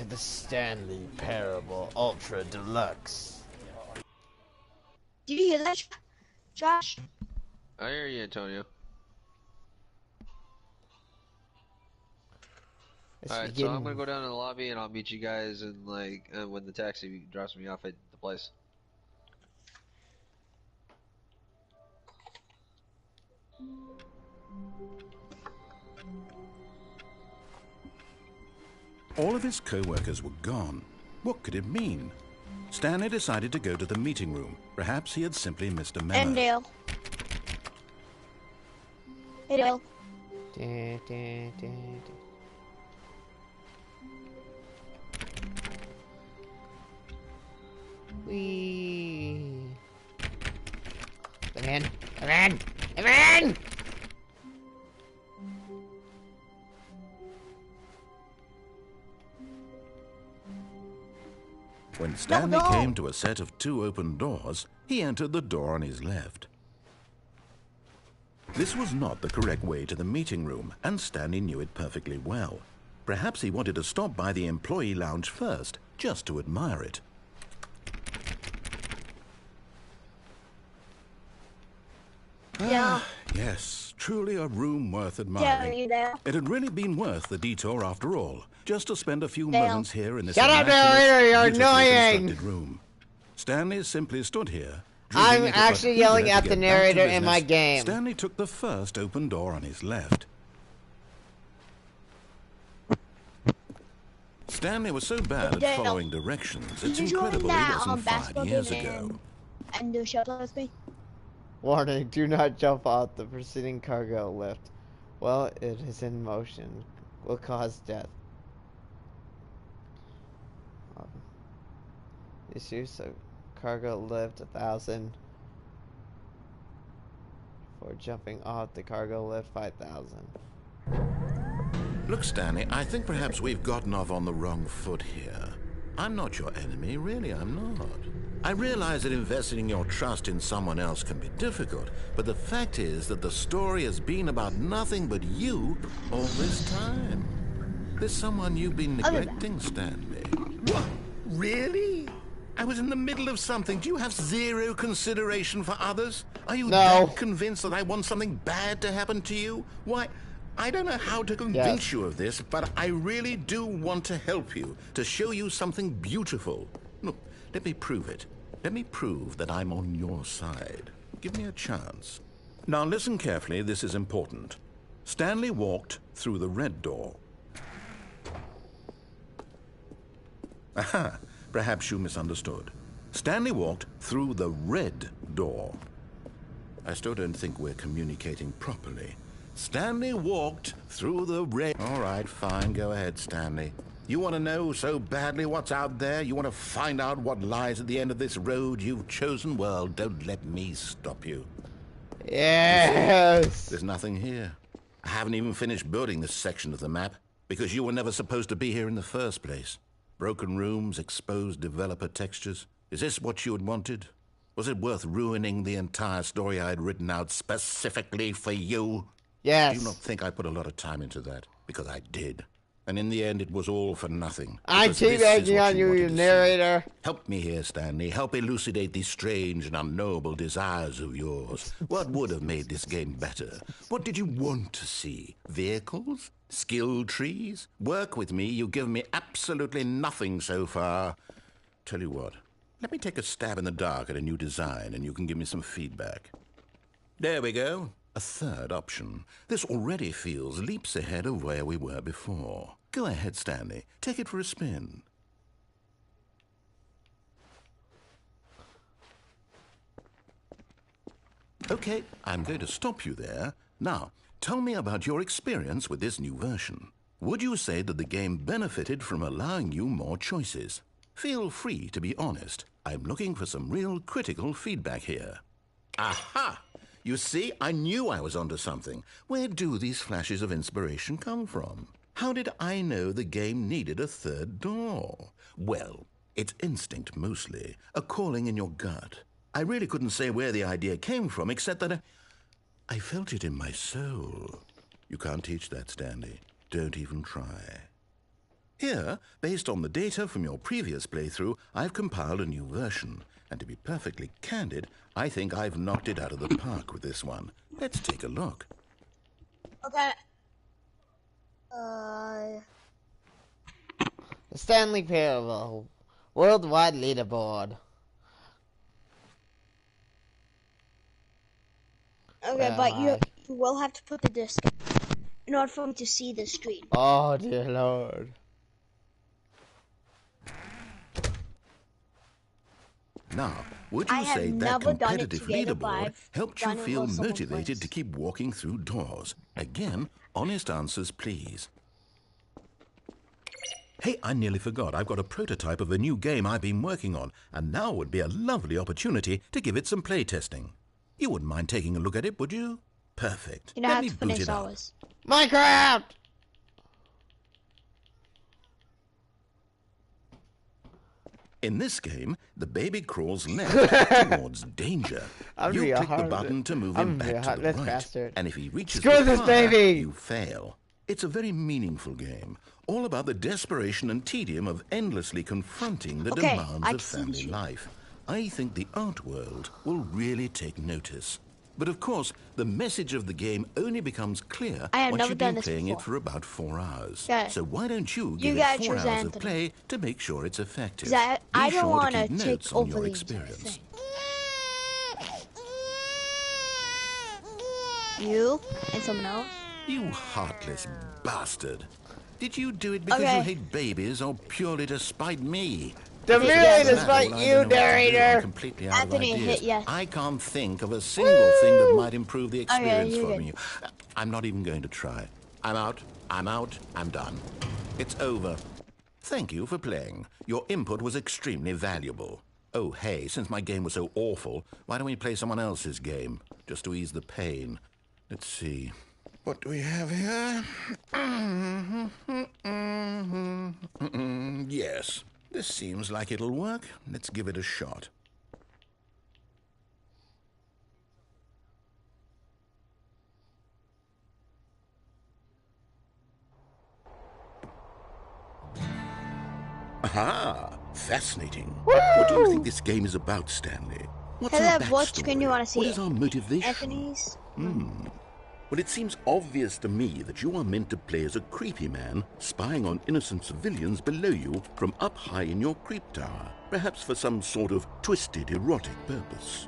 to the Stanley Parable Ultra Deluxe. Did you hear that, Josh? I hear you, Antonio. Alright, so I'm gonna go down to the lobby and I'll meet you guys in like when the taxi drops me off at the place. All of his co-workers were gone. What could it mean? Stanley decided to go to the meeting room. Perhaps he had simply missed a memo. And Dale. Hey, Dale. Wee. Come in. Come in. Come in. When Stanley came to a set of 2 open doors, he entered the door on his left. This was not the correct way to the meeting room, and Stanley knew it perfectly well. Perhaps he wanted to stop by the employee lounge first, just to admire it. Yeah. Yes, truly a room worth admiring. Yeah, It had really been worth the detour after all, just to spend a few Dale. moments here in this Shut up, narrator, you're annoying! room. Stanley simply stood here. I'm dreaming it actually was yelling easier at to the get back to narrator in my business. game. Stanley took the first open door on his left. Stanley was so bad at Dale. following directions, it's Did you incredible he that wasn't 5 basketball years game ago. and do shuttle with me? Warning, do not jump out the preceding cargo lift. Well, it is in motion. Will cause death. Issue, so cargo lift 1,000. For jumping off the cargo lift 5,000. Look, Stanley, I think perhaps we've gotten off on the wrong foot here. I'm not your enemy, really, I'm not. I realize that investing your trust in someone else can be difficult, but the fact is that the story has been about nothing but you all this time. There's someone you've been neglecting, Stanley. What? Really? I was in the middle of something. Do you have 0 consideration for others? Are you that convinced that I want something bad to happen to you? Why, I don't know how to convince you of this, but I really do want to help you, to show you something beautiful. Look, let me prove it. Let me prove that I'm on your side. Give me a chance. Now listen carefully, this is important. Stanley walked through the red door. Aha, perhaps you misunderstood. Stanley walked through the red door. I still don't think we're communicating properly. Stanley walked through the red... All right, fine, go ahead, Stanley. You want to know so badly what's out there? You want to find out what lies at the end of this road you've chosen? Well, don't let me stop you. Yes! There's nothing here. I haven't even finished building this section of the map, because you were never supposed to be here in the first place. Broken rooms, exposed developer textures. Is this what you had wanted? Was it worth ruining the entire story I had written out specifically for you? Yes. Do you not think I put a lot of time into that? Because I did. And in the end, it was all for nothing. I'm teabagging on you, you narrator. Help me here, Stanley. Help elucidate these strange and unknowable desires of yours. What would have made this game better? What did you want to see? Vehicles? Skill trees? Work with me. You've given me absolutely nothing so far. Tell you what. Let me take a stab in the dark at a new design, and you can give me some feedback. There we go. A third option. This already feels leaps ahead of where we were before. Go ahead, Stanley. Take it for a spin. Okay, I'm going to stop you there. Now, tell me about your experience with this new version. Would you say that the game benefited from allowing you more choices? Feel free to be honest. I'm looking for some real critical feedback here. Aha! You see, I knew I was onto something. Where do these flashes of inspiration come from? How did I know the game needed a third door? Well, it's instinct mostly, a calling in your gut. I really couldn't say where the idea came from, except that I felt it in my soul. You can't teach that, Stanley. Don't even try. Here, based on the data from your previous playthrough, I've compiled a new version. And to be perfectly candid, I think I've knocked it out of the park with this one. Let's take a look. Okay. The Stanley Parable Worldwide Leaderboard. Okay, but you will have to put the disc in order for me to see the screen. Oh dear Lord. Now, would you say that never done it competitive together, but leaderboard I've helped you done it feel with someone motivated else. to keep walking through doors? Again, honest answers, please. Hey, I nearly forgot. I've got a prototype of a new game I've been working on, and now would be a lovely opportunity to give it some play testing. You wouldn't mind taking a look at it, would you? Perfect. You know, Let I me have to boot finish it up. ours. Minecraft! In this game, the baby crawls left towards danger. I'm You being a click the hard- button to move I'm him being a back to the heartless right. bastard. And if he reaches Screw the this fire, baby! you fail. It's a very meaningful game, all about the desperation and tedium of endlessly confronting the Okay, demands I of can see family you. life. I think the art world will really take notice. But of course, the message of the game only becomes clear I have once never you've done been this playing it before. for about 4 hours. Okay. So why don't you You give it gotta 4 choose hours of Anthony. play to make sure it's effective? 'Cause I Be don't sure to want to keep notes take on over your the entire experience. thing. You and someone else. You heartless bastard. Did you do it because you Okay. hate babies or purely to spite me? The If it's merely the to latter, spite well, I you, don't know what to do. I'm narrator! completely out Anthony, of hit ideas. yes. I can't think of a single thing that might improve the experience you're for good. me. I'm not even going to try. I'm out. I'm out. I'm done. It's over. Thank you for playing. Your input was extremely valuable. Oh, hey, since my game was so awful, why don't we play someone else's game, just to ease the pain? Let's see. What do we have here? Yes, this seems like it'll work. Let's give it a shot. Aha! Fascinating. What do you think this game is about, Stanley? What's our Caleb, what backstory? screen do you want to see? What is our motivation? Anthony's. Well, it seems obvious to me that you are meant to play as a creepy man spying on innocent civilians below you from up high in your creep tower, perhaps for some sort of twisted, erotic purpose.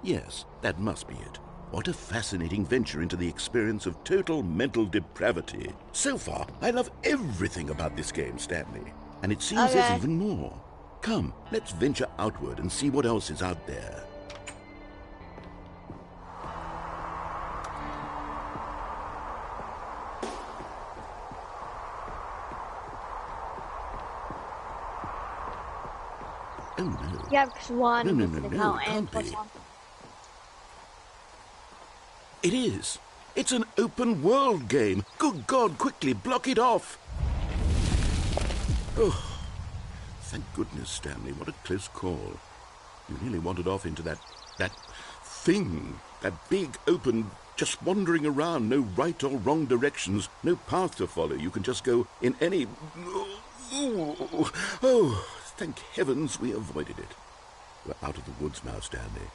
Yes, that must be it. What a fascinating venture into the experience of total mental depravity. So far, I love everything about this game, Stanley. And it seems there's Okay. even more. Come, let's venture outward and see what else is out there. Oh no. Yeah, because one No, with no, the no, count it and can't plus be. one. It is. It's an open world game. Good God, quickly block it off. Oh, thank goodness, Stanley. What a close call. You nearly wandered off into that thing. That big, open, just wandering around. No right or wrong directions. No path to follow. You can just go in any... Oh, thank heavens we avoided it. We're out of the woods now, Stanley.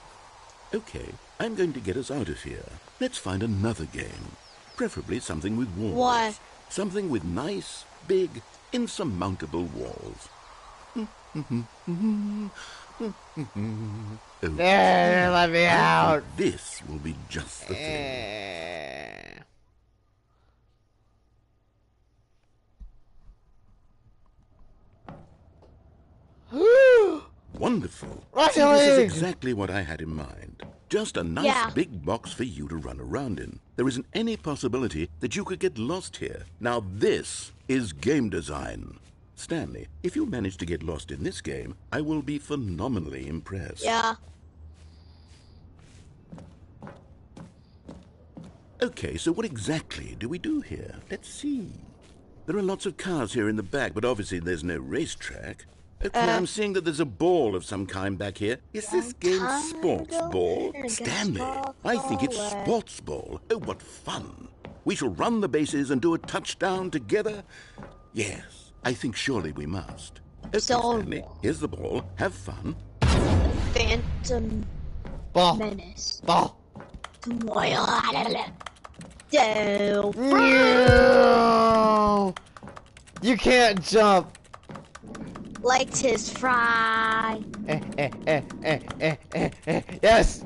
Okay, I'm going to get us out of here. Let's find another game. Preferably something with walls. Why? Something with nice, big, insurmountable walls. Oh, There, let me I out! think this will be just the thing. Eh. Wonderful. Rocket See, this is League! exactly what I had in mind. Just a nice Yeah. big box for you to run around in. There isn't any possibility that you could get lost here. Now this is game design. Stanley, if you manage to get lost in this game, I will be phenomenally impressed. Yeah. Okay, so what exactly do we do here? Let's see. There are lots of cars here in the back, but obviously there's no racetrack. Okay, I'm seeing that there's a ball of some kind back here. Is this game sports ball? Stanley, I think it's sports ball. Oh, what fun. We shall run the bases and do a touchdown together. Yes, I think surely we must. Okay, So, Stanley, here's the ball. Have fun. Phantom Ball. Menace. Ball. Del No. You can't jump. liked his fry. Yes.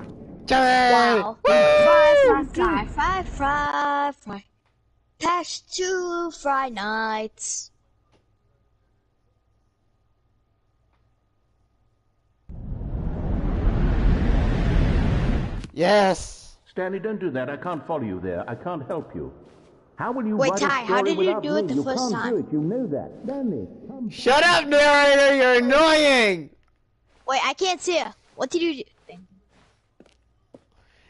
Wow. Woo! Fry. Past 2 fry nights. Yes. Stanley, don't do that. I can't follow you there. I can't help you. How will you Wait, write a Ty, how story did you without do it me? the You first can't time? do it. You know that. Stanley, come. Shut up, narrator. You're annoying. Wait, I can't see you. What did you do?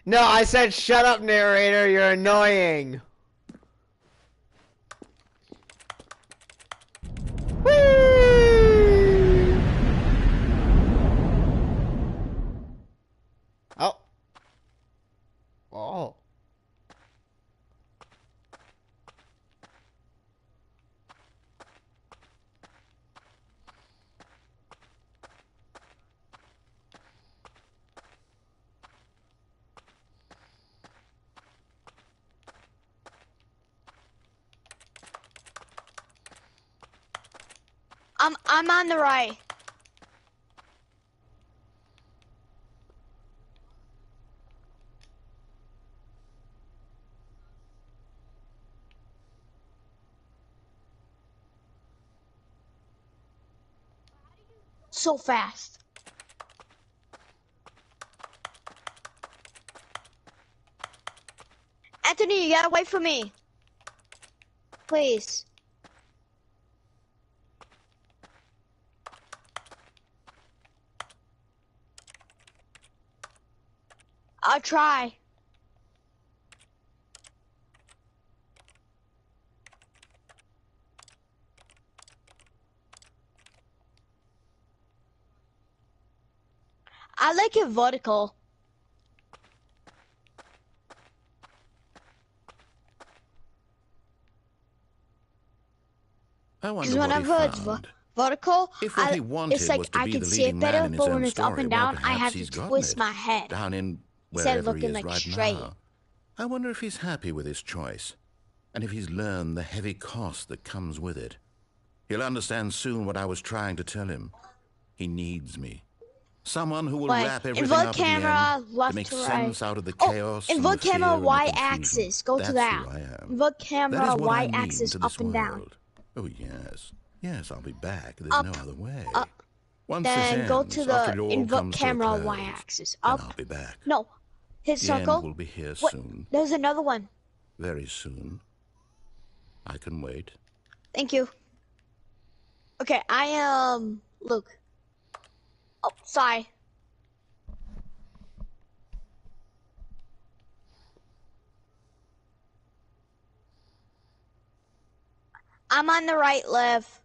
No, I said shut up, narrator. You're annoying. Whee! Oh. Oh. I'm on the right. So fast. Anthony, you gotta wait for me. Please. I'll try. I like it vertical. I wonder Because what he whenever it's found. vertical, If what he wanted it's like was to I be can the see it leading man better, in his but own when it's up story, and well, down, I perhaps have he's to gotten twist it. my head. Down in Instead of wherever he looking is like right straight. now. I wonder if he's happy with his choice, and if he's learned the heavy cost that comes with it. He'll understand soon what I was trying to tell him. He needs me. Someone who will Like, wrap everything invert up camera, at the end, left to make to sense right. out of the Oh, chaos and the invert fear camera, and the Y confusion. axis. Go That's to that. who I am. Invert That camera, is what I Y mean axis, to up this and down. world. Oh, yes. Yes, I'll be back. There's Up, no other way. up. Once Then this go ends, to after the it all invert comes camera, to a Y close, axis. then Up. I'll be back. No. Hit The circle. end will be here What? soon. There's another one. Very soon. I can wait. Thank you. Okay, I am Luke. Oh, sorry. I'm on the right, Liv.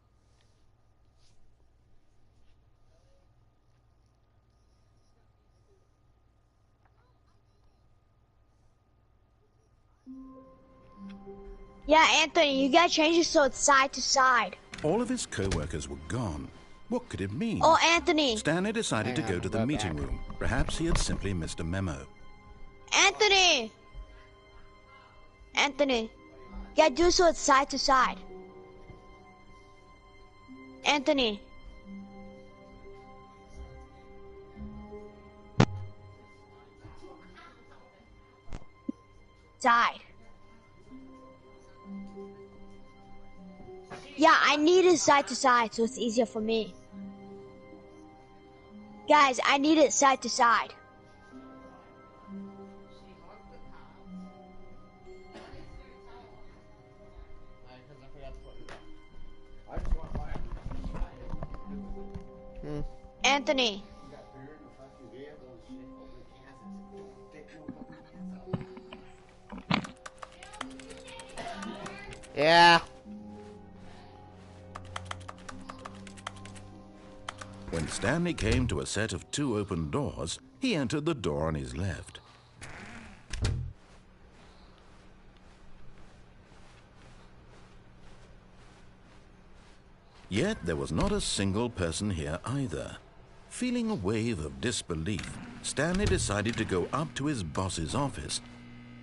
Yeah, Anthony, you gotta change it so it's side to side. All of his co-workers were gone. What could it mean? Oh, Anthony. Stanley decided to Hang go on, to the go meeting back. room. Perhaps he had simply missed a memo. Anthony. Anthony. You gotta do so it's side to side. Anthony. Side. Yeah, I need it side to side so it's easier for me. Guys, I need it side to side. Anthony. Yeah. When Stanley came to a set of 2 open doors, he entered the door on his left. Yet there was not a single person here either. Feeling a wave of disbelief, Stanley decided to go up to his boss's office.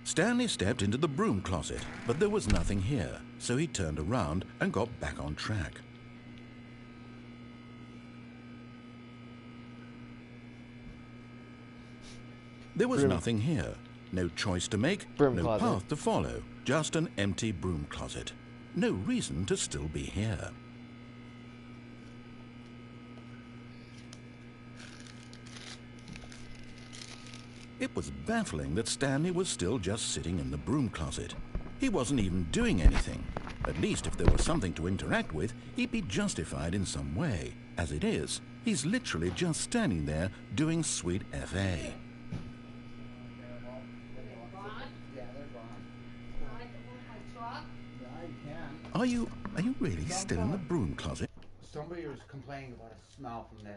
Stanley stepped into the broom closet, but there was nothing here, so he turned around and got back on track. There was nothing here. No choice to make, no path to follow, just an empty broom closet. No reason to still be here. It was baffling that Stanley was still just sitting in the broom closet. He wasn't even doing anything. At least if there was something to interact with, he'd be justified in some way. As it is, he's literally just standing there doing sweet FA. Are you really still in the broom closet? Somebody was complaining about a smell from that.